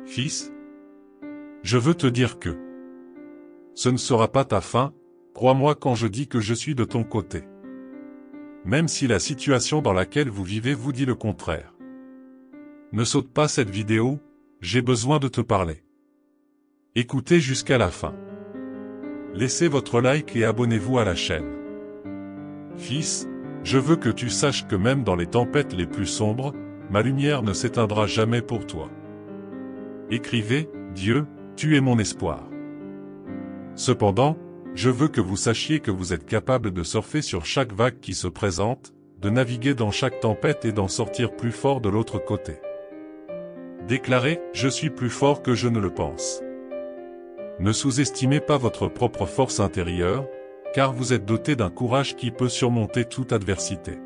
Fils, je veux te dire que ce ne sera pas ta fin, crois-moi quand je dis que je suis de ton côté. Même si la situation dans laquelle vous vivez vous dit le contraire. Ne saute pas cette vidéo, j'ai besoin de te parler. Écoutez jusqu'à la fin. Laissez votre like et abonnez-vous à la chaîne. Fils, je veux que tu saches que même dans les tempêtes les plus sombres, ma lumière ne s'éteindra jamais pour toi. Écrivez, Dieu, tu es mon espoir. Cependant, je veux que vous sachiez que vous êtes capable de surfer sur chaque vague qui se présente, de naviguer dans chaque tempête et d'en sortir plus fort de l'autre côté. Déclarez, je suis plus fort que je ne le pense. Ne sous-estimez pas votre propre force intérieure, car vous êtes doté d'un courage qui peut surmonter toute adversité.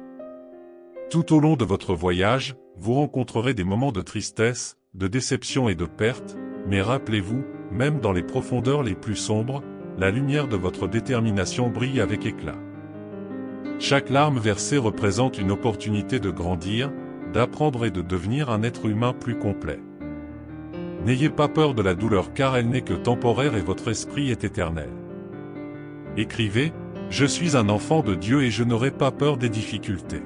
Tout au long de votre voyage, vous rencontrerez des moments de tristesse, de déception et de perte, mais rappelez-vous, même dans les profondeurs les plus sombres, la lumière de votre détermination brille avec éclat. Chaque larme versée représente une opportunité de grandir, d'apprendre et de devenir un être humain plus complet. N'ayez pas peur de la douleur car elle n'est que temporaire et votre esprit est éternel. Écrivez, je suis un enfant de Dieu et je n'aurai pas peur des difficultés.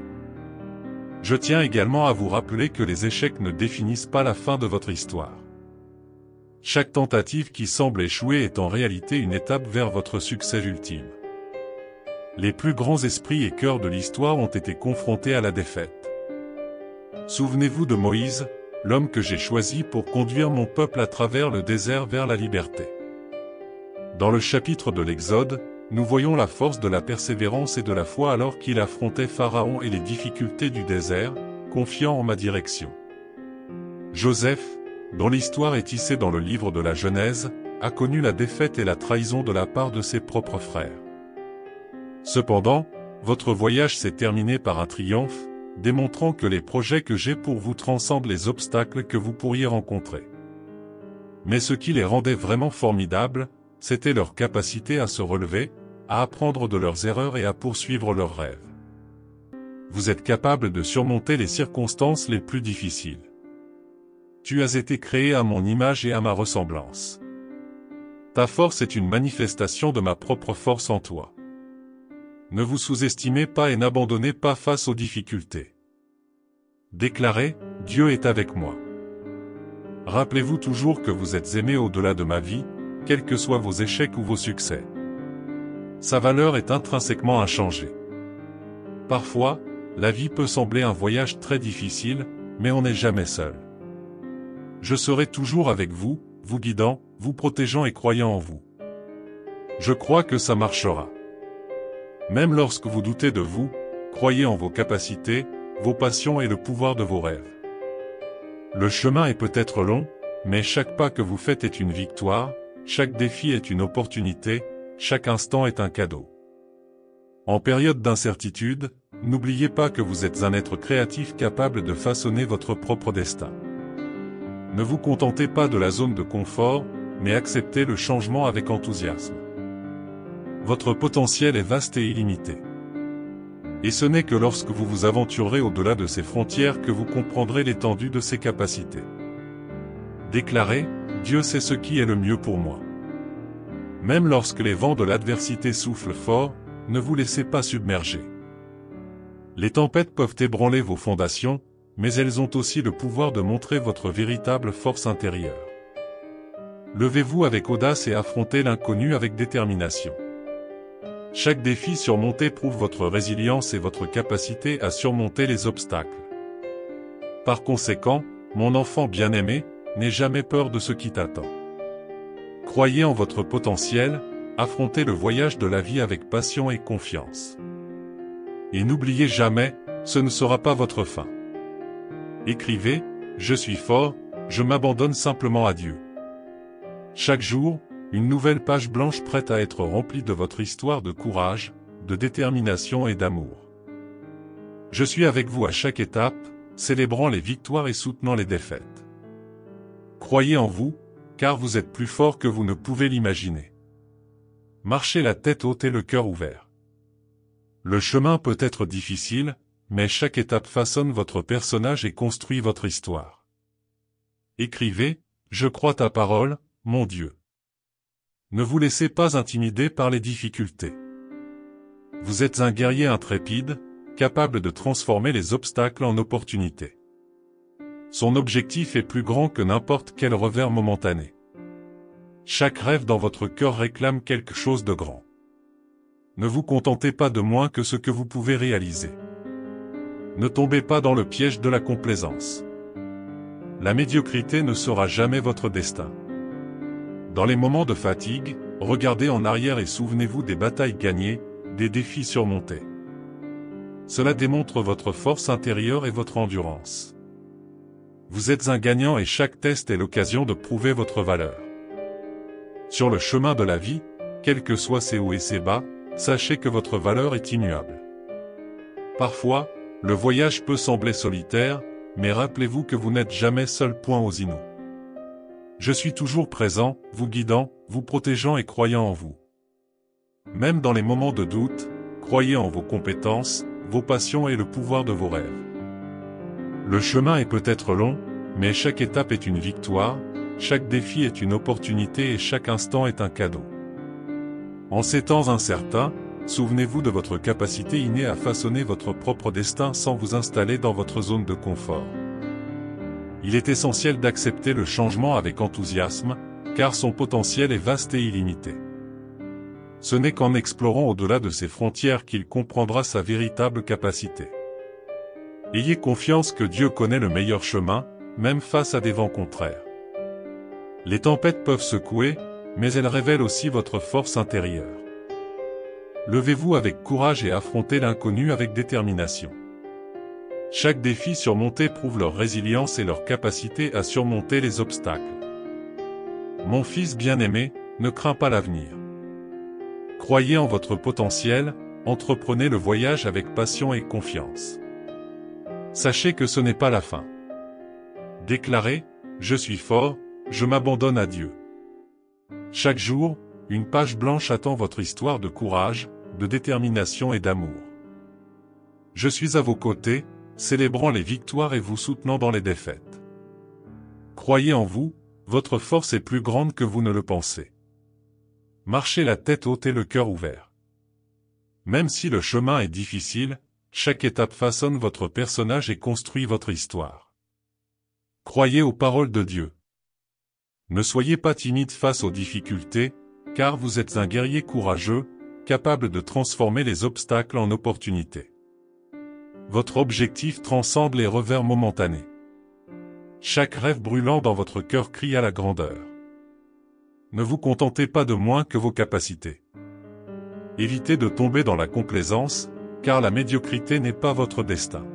Je tiens également à vous rappeler que les échecs ne définissent pas la fin de votre histoire. Chaque tentative qui semble échouer est en réalité une étape vers votre succès ultime. Les plus grands esprits et cœurs de l'histoire ont été confrontés à la défaite. Souvenez-vous de Moïse, l'homme que j'ai choisi pour conduire mon peuple à travers le désert vers la liberté. Dans le chapitre de l'Exode, nous voyons la force de la persévérance et de la foi alors qu'il affrontait Pharaon et les difficultés du désert, confiant en ma direction. Joseph, dont l'histoire est tissée dans le livre de la Genèse, a connu la défaite et la trahison de la part de ses propres frères. Cependant, votre voyage s'est terminé par un triomphe, démontrant que les projets que j'ai pour vous transcendent les obstacles que vous pourriez rencontrer. Mais ce qui les rendait vraiment formidables, c'était leur capacité à se relever, à apprendre de leurs erreurs et à poursuivre leurs rêves. Vous êtes capable de surmonter les circonstances les plus difficiles. Tu as été créé à mon image et à ma ressemblance. Ta force est une manifestation de ma propre force en toi. Ne vous sous-estimez pas et n'abandonnez pas face aux difficultés. Déclarez, Dieu est avec moi. Rappelez-vous toujours que vous êtes aimé au-delà de ma vie, quels que soient vos échecs ou vos succès. Sa valeur est intrinsèquement inchangée. Parfois, la vie peut sembler un voyage très difficile, mais on n'est jamais seul. Je serai toujours avec vous, vous guidant, vous protégeant et croyant en vous. Je crois que ça marchera. Même lorsque vous doutez de vous, croyez en vos capacités, vos passions et le pouvoir de vos rêves. Le chemin est peut-être long, mais chaque pas que vous faites est une victoire, chaque défi est une opportunité, chaque instant est un cadeau. En période d'incertitude, n'oubliez pas que vous êtes un être créatif capable de façonner votre propre destin. Ne vous contentez pas de la zone de confort, mais acceptez le changement avec enthousiasme. Votre potentiel est vaste et illimité. Et ce n'est que lorsque vous vous aventurerez au-delà de ces frontières que vous comprendrez l'étendue de ses capacités. Déclarez, Dieu sait ce qui est le mieux pour moi. Même lorsque les vents de l'adversité soufflent fort, ne vous laissez pas submerger. Les tempêtes peuvent ébranler vos fondations, mais elles ont aussi le pouvoir de montrer votre véritable force intérieure. Levez-vous avec audace et affrontez l'inconnu avec détermination. Chaque défi surmonté prouve votre résilience et votre capacité à surmonter les obstacles. Par conséquent, mon enfant bien-aimé, n'aie jamais peur de ce qui t'attend. Croyez en votre potentiel, affrontez le voyage de la vie avec passion et confiance. Et n'oubliez jamais, ce ne sera pas votre fin. Écrivez, je suis fort, je m'abandonne simplement à Dieu. Chaque jour, une nouvelle page blanche prête à être remplie de votre histoire de courage, de détermination et d'amour. Je suis avec vous à chaque étape, célébrant les victoires et soutenant les défaites. Croyez en vous, car vous êtes plus fort que vous ne pouvez l'imaginer. Marchez la tête haute et le cœur ouvert. Le chemin peut être difficile, mais chaque étape façonne votre personnage et construit votre histoire. Écrivez, Je crois ta parole, mon Dieu. Ne vous laissez pas intimider par les difficultés. Vous êtes un guerrier intrépide, capable de transformer les obstacles en opportunités. Son objectif est plus grand que n'importe quel revers momentané. Chaque rêve dans votre cœur réclame quelque chose de grand. Ne vous contentez pas de moins que ce que vous pouvez réaliser. Ne tombez pas dans le piège de la complaisance. La médiocrité ne sera jamais votre destin. Dans les moments de fatigue, regardez en arrière et souvenez-vous des batailles gagnées, des défis surmontés. Cela démontre votre force intérieure et votre endurance. Vous êtes un gagnant et chaque test est l'occasion de prouver votre valeur. Sur le chemin de la vie, quels que soient ses hauts et ses bas, sachez que votre valeur est immuable. Parfois, le voyage peut sembler solitaire, mais rappelez-vous que vous n'êtes jamais seul. Osino. Je suis toujours présent, vous guidant, vous protégeant et croyant en vous. Même dans les moments de doute, croyez en vos compétences, vos passions et le pouvoir de vos rêves. Le chemin est peut-être long, mais chaque étape est une victoire, chaque défi est une opportunité et chaque instant est un cadeau. En ces temps incertains, souvenez-vous de votre capacité innée à façonner votre propre destin sans vous installer dans votre zone de confort. Il est essentiel d'accepter le changement avec enthousiasme, car son potentiel est vaste et illimité. Ce n'est qu'en explorant au-delà de ses frontières qu'il comprendra sa véritable capacité. Ayez confiance que Dieu connaît le meilleur chemin, même face à des vents contraires. Les tempêtes peuvent secouer, mais elles révèlent aussi votre force intérieure. Levez-vous avec courage et affrontez l'inconnu avec détermination. Chaque défi surmonté prouve leur résilience et leur capacité à surmonter les obstacles. Mon fils bien-aimé, ne crains pas l'avenir. Croyez en votre potentiel, entreprenez le voyage avec passion et confiance. Sachez que ce n'est pas la fin. Déclarez, je suis fort, je m'abandonne à Dieu. Chaque jour, une page blanche attend votre histoire de courage, de détermination et d'amour. Je suis à vos côtés, célébrant les victoires et vous soutenant dans les défaites. Croyez en vous, votre force est plus grande que vous ne le pensez. Marchez la tête haute et le cœur ouvert. Même si le chemin est difficile, chaque étape façonne votre personnage et construit votre histoire. Croyez aux paroles de Dieu. Ne soyez pas timide face aux difficultés, car vous êtes un guerrier courageux, capable de transformer les obstacles en opportunités. Votre objectif transcende les revers momentanés. Chaque rêve brûlant dans votre cœur crie à la grandeur. Ne vous contentez pas de moins que vos capacités. Évitez de tomber dans la complaisance, car la médiocrité n'est pas votre destin.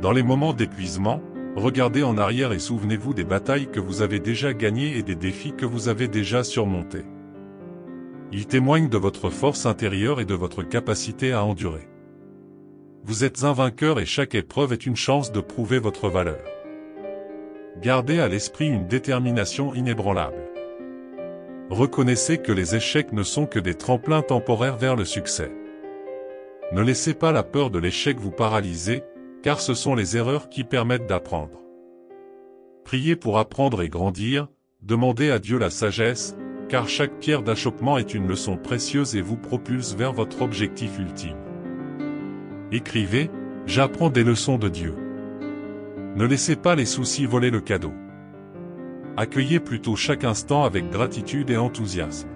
Dans les moments d'épuisement, regardez en arrière et souvenez-vous des batailles que vous avez déjà gagnées et des défis que vous avez déjà surmontés. Ils témoignent de votre force intérieure et de votre capacité à endurer. Vous êtes un vainqueur et chaque épreuve est une chance de prouver votre valeur. Gardez à l'esprit une détermination inébranlable. Reconnaissez que les échecs ne sont que des tremplins temporaires vers le succès. Ne laissez pas la peur de l'échec vous paralyser, car ce sont les erreurs qui permettent d'apprendre. Priez pour apprendre et grandir, demandez à Dieu la sagesse, car chaque pierre d'achoppement est une leçon précieuse et vous propulse vers votre objectif ultime. Écrivez, j'apprends des leçons de Dieu. Ne laissez pas les soucis voler le cadeau. Accueillez plutôt chaque instant avec gratitude et enthousiasme.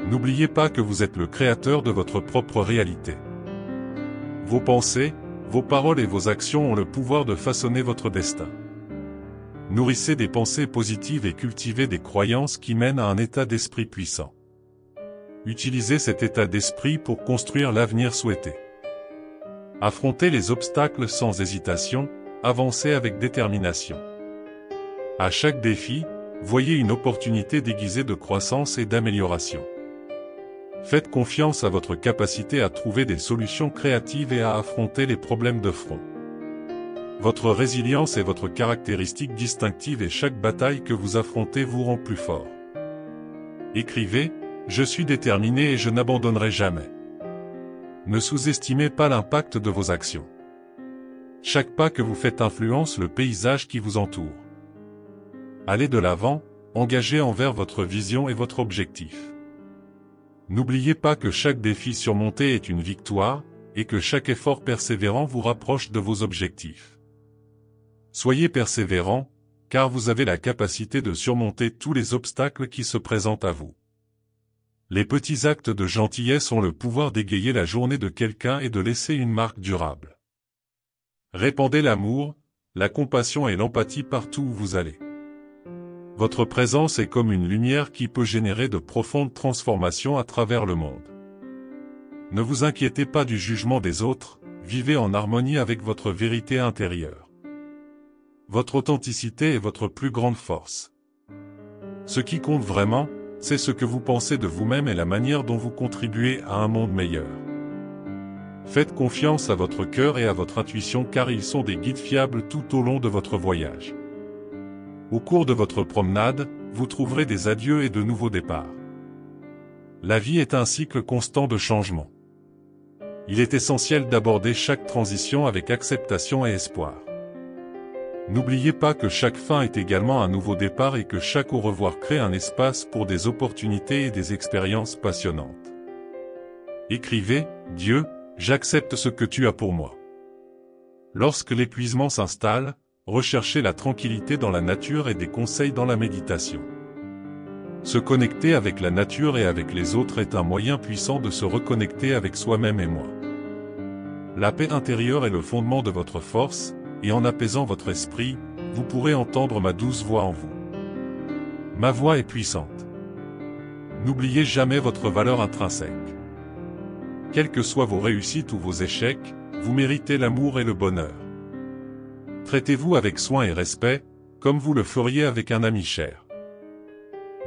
N'oubliez pas que vous êtes le créateur de votre propre réalité. Vos pensées, vos paroles et vos actions ont le pouvoir de façonner votre destin. Nourrissez des pensées positives et cultivez des croyances qui mènent à un état d'esprit puissant. Utilisez cet état d'esprit pour construire l'avenir souhaité. Affrontez les obstacles sans hésitation, avancez avec détermination. À chaque défi, voyez une opportunité déguisée de croissance et d'amélioration. Faites confiance à votre capacité à trouver des solutions créatives et à affronter les problèmes de front. Votre résilience est votre caractéristique distinctive et chaque bataille que vous affrontez vous rend plus fort. Écrivez, je suis déterminé et je n'abandonnerai jamais. Ne sous-estimez pas l'impact de vos actions. Chaque pas que vous faites influence le paysage qui vous entoure. Allez de l'avant, engagé envers votre vision et votre objectif. N'oubliez pas que chaque défi surmonté est une victoire, et que chaque effort persévérant vous rapproche de vos objectifs. Soyez persévérant, car vous avez la capacité de surmonter tous les obstacles qui se présentent à vous. Les petits actes de gentillesse ont le pouvoir d'égayer la journée de quelqu'un et de laisser une marque durable. Répandez l'amour, la compassion et l'empathie partout où vous allez. Votre présence est comme une lumière qui peut générer de profondes transformations à travers le monde. Ne vous inquiétez pas du jugement des autres, vivez en harmonie avec votre vérité intérieure. Votre authenticité est votre plus grande force. Ce qui compte vraiment, c'est ce que vous pensez de vous-même et la manière dont vous contribuez à un monde meilleur. Faites confiance à votre cœur et à votre intuition car ils sont des guides fiables tout au long de votre voyage. Au cours de votre promenade, vous trouverez des adieux et de nouveaux départs. La vie est un cycle constant de changement. Il est essentiel d'aborder chaque transition avec acceptation et espoir. N'oubliez pas que chaque fin est également un nouveau départ et que chaque au revoir crée un espace pour des opportunités et des expériences passionnantes. Écrivez, Dieu, j'accepte ce que tu as pour moi. Lorsque l'épuisement s'installe, recherchez la tranquillité dans la nature et des conseils dans la méditation. Se connecter avec la nature et avec les autres est un moyen puissant de se reconnecter avec soi-même et moi. La paix intérieure est le fondement de votre force, et en apaisant votre esprit, vous pourrez entendre ma douce voix en vous. Ma voix est puissante. N'oubliez jamais votre valeur intrinsèque. Quelles que soient vos réussites ou vos échecs, vous méritez l'amour et le bonheur. Traitez-vous avec soin et respect, comme vous le feriez avec un ami cher.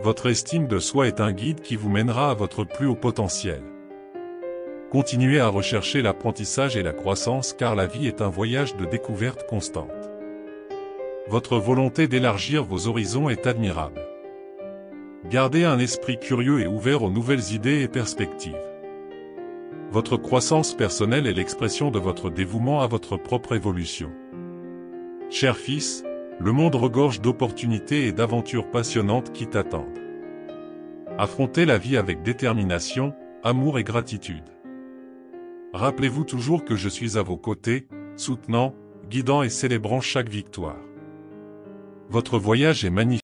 Votre estime de soi est un guide qui vous mènera à votre plus haut potentiel. Continuez à rechercher l'apprentissage et la croissance car la vie est un voyage de découverte constante. Votre volonté d'élargir vos horizons est admirable. Gardez un esprit curieux et ouvert aux nouvelles idées et perspectives. Votre croissance personnelle est l'expression de votre dévouement à votre propre évolution. Cher fils, le monde regorge d'opportunités et d'aventures passionnantes qui t'attendent. Affrontez la vie avec détermination, amour et gratitude. Rappelez-vous toujours que je suis à vos côtés, soutenant, guidant et célébrant chaque victoire. Votre voyage est magnifique.